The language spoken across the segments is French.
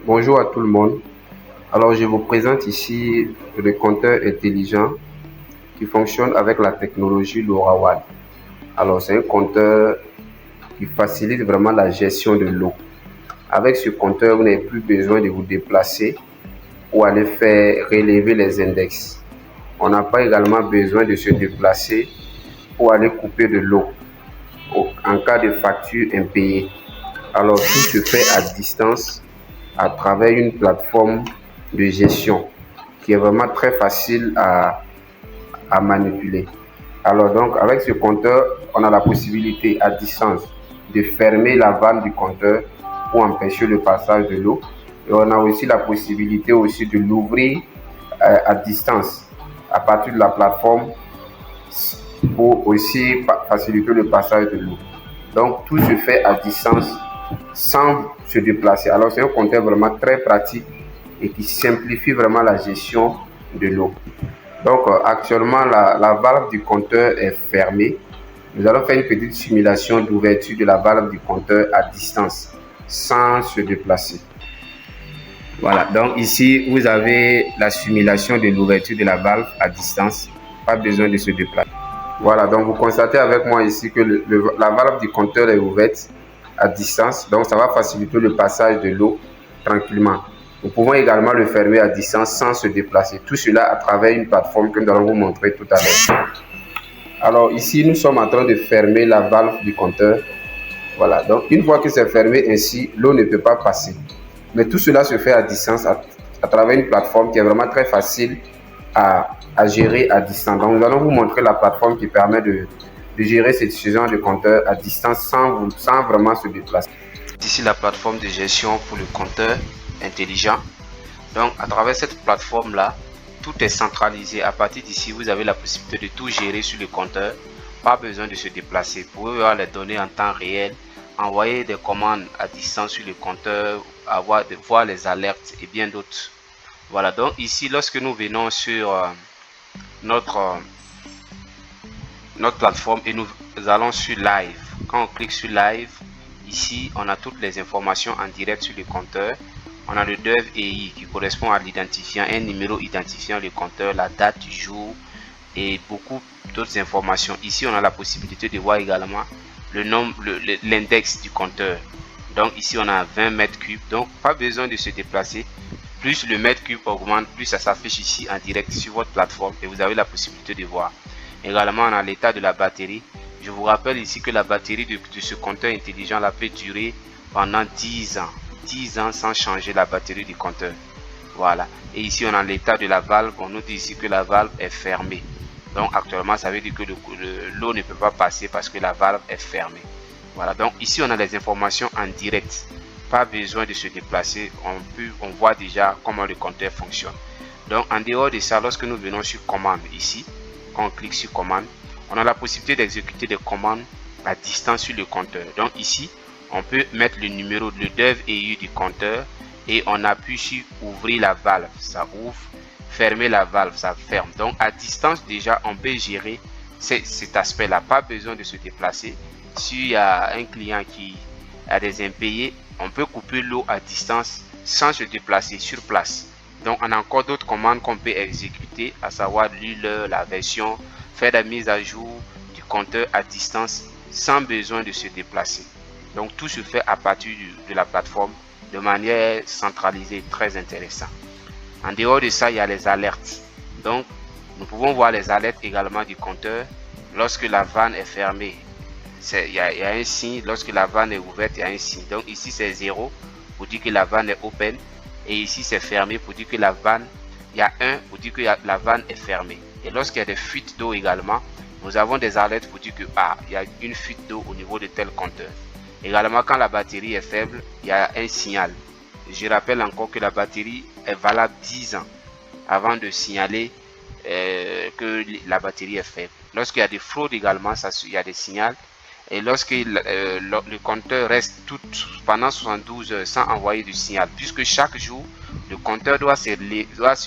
Bonjour à tout le monde. Alors, je vous présente ici le compteur intelligent qui fonctionne avec la technologie LoRaWAN. Alors, c'est un compteur qui facilite vraiment la gestion de l'eau. Avec ce compteur, vous n'avez plus besoin de vous déplacer ou aller faire relever les index. On n'a pas également besoin de se déplacer pour aller couper de l'eau en cas de facture impayée. Alors, tout se fait à distance à travers une plateforme de gestion qui est vraiment très facile à manipuler. Alors donc, avec ce compteur, on a la possibilité à distance de fermer la vanne du compteur pour empêcher le passage de l'eau. Et on a aussi la possibilité aussi de l'ouvrir à distance à partir de la plateforme pour aussi faciliter le passage de l'eau. Donc tout se fait à distance sans se déplacer. Alors c'est un compteur vraiment très pratique et qui simplifie vraiment la gestion de l'eau. Donc actuellement la valve du compteur est fermée. Nous allons faire une petite simulation d'ouverture de la valve du compteur à distance sans se déplacer. Voilà, donc ici vous avez la simulation de l'ouverture de la valve à distance, pas besoin de se déplacer. Voilà, donc vous constatez avec moi ici que la valve du compteur est ouverte à distance, donc ça va faciliter le passage de l'eau tranquillement. Nous pouvons également le fermer à distance sans se déplacer. Tout cela à travers une plateforme que nous allons vous montrer tout à l'heure. Alors ici, nous sommes en train de fermer la valve du compteur. Voilà, donc une fois que c'est fermé ainsi, l'eau ne peut pas passer. Mais tout cela se fait à distance à travers une plateforme qui est vraiment très facile à gérer à distance. Donc nous allons vous montrer la plateforme qui permet de gérer ce genre de compteur à distance sans vraiment se déplacer. Ici la plateforme de gestion pour le compteur intelligent. Donc à travers cette plateforme là, tout est centralisé. À partir d'ici, vous avez la possibilité de tout gérer sur le compteur. Pas besoin de se déplacer. Vous pouvez voir les données en temps réel, envoyer des commandes à distance sur le compteur, voir les alertes et bien d'autres. Voilà, donc ici lorsque nous venons sur notre plateforme et nous allons sur live, quand on clique sur live, ici on a toutes les informations en direct sur le compteur. On a le dev EI qui correspond à l'identifiant, un numéro identifiant le compteur, la date du jour et beaucoup d'autres informations. Ici on a la possibilité de voir également le nombre, l'index du compteur. Donc ici on a 20 mètres cubes, donc pas besoin de se déplacer. Plus le mètre cube augmente, plus ça s'affiche ici en direct sur votre plateforme et vous avez la possibilité de voir. Également on a l'état de la batterie. Je vous rappelle ici que la batterie de ce compteur intelligent là peut durer pendant 10 ans. 10 ans sans changer la batterie du compteur. Voilà. Et ici on a l'état de la valve. On nous dit ici que la valve est fermée. Donc actuellement ça veut dire que l'eau ne peut pas passer parce que la valve est fermée. Voilà. Donc ici on a les informations en direct. Pas besoin de se déplacer. On voit déjà comment le compteur fonctionne. Donc en dehors de ça, lorsque nous venons sur commande ici, quand on clique sur commande, on a la possibilité d'exécuter des commandes à distance sur le compteur. Donc ici, on peut mettre le numéro, le dev EI du compteur et on appuie sur ouvrir la valve, ça ouvre, fermer la valve, ça ferme. Donc à distance déjà, on peut gérer cet aspect-là, pas besoin de se déplacer. S'il y a un client qui a des impayés, on peut couper l'eau à distance sans se déplacer sur place. Donc on a encore d'autres commandes qu'on peut exécuter, à savoir lire la version, faire la mise à jour du compteur à distance sans besoin de se déplacer. Donc tout se fait à partir de la plateforme de manière centralisée, très intéressant. En dehors de ça, il y a les alertes. Donc nous pouvons voir les alertes également du compteur. Lorsque la vanne est fermée, il y a un signe. Lorsque la vanne est ouverte, il y a un signe. Donc ici c'est 0 pour dire que la vanne est open. Et ici c'est fermé pour dire que la vanne, il y a 1 pour dire que la vanne est fermée. Et lorsqu'il y a des fuites d'eau également, nous avons des alertes pour dire que il y a une fuite d'eau au niveau de tel compteur. Également quand la batterie est faible, il y a un signal. Je rappelle encore que la batterie est valable 10 ans avant de signaler que la batterie est faible. Lorsqu'il y a des fraudes également, il y a des signaux. Et lorsque le compteur reste pendant 72 heures sans envoyer de signal, puisque chaque jour, le compteur doit se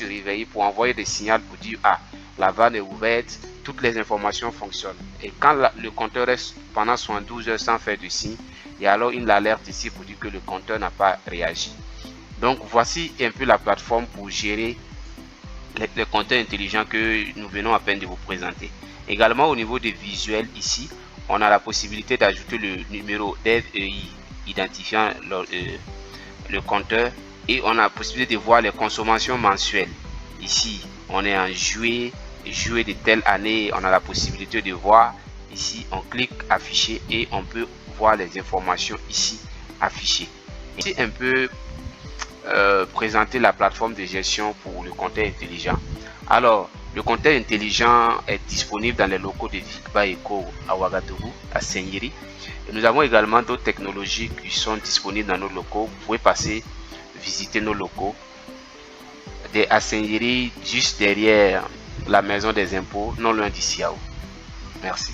réveiller pour envoyer des signaux pour dire la vanne est ouverte, toutes les informations fonctionnent. Et quand le compteur reste pendant 72 heures sans faire de signe, il y a alors une alerte ici pour dire que le compteur n'a pas réagi. Donc voici un peu la plateforme pour gérer les compteurs intelligents que nous venons à peine de vous présenter. Également au niveau des visuels ici, on a la possibilité d'ajouter le numéro DEV-EI identifiant le compteur et on a la possibilité de voir les consommations mensuelles. Ici, on est en juillet de telle année, on a la possibilité de voir. Ici, on clique afficher et on peut voir les informations ici affichées. Ici, un peu présenter la plateforme de gestion pour le compteur intelligent. Alors, le compteur intelligent est disponible dans les locaux de Vigba Eco à Ouagadougou, à Seigneurie. Et nous avons également d'autres technologies qui sont disponibles dans nos locaux. Vous pouvez passer visiter nos locaux à Seigneurie, juste derrière la maison des impôts, non loin d'ici. Merci.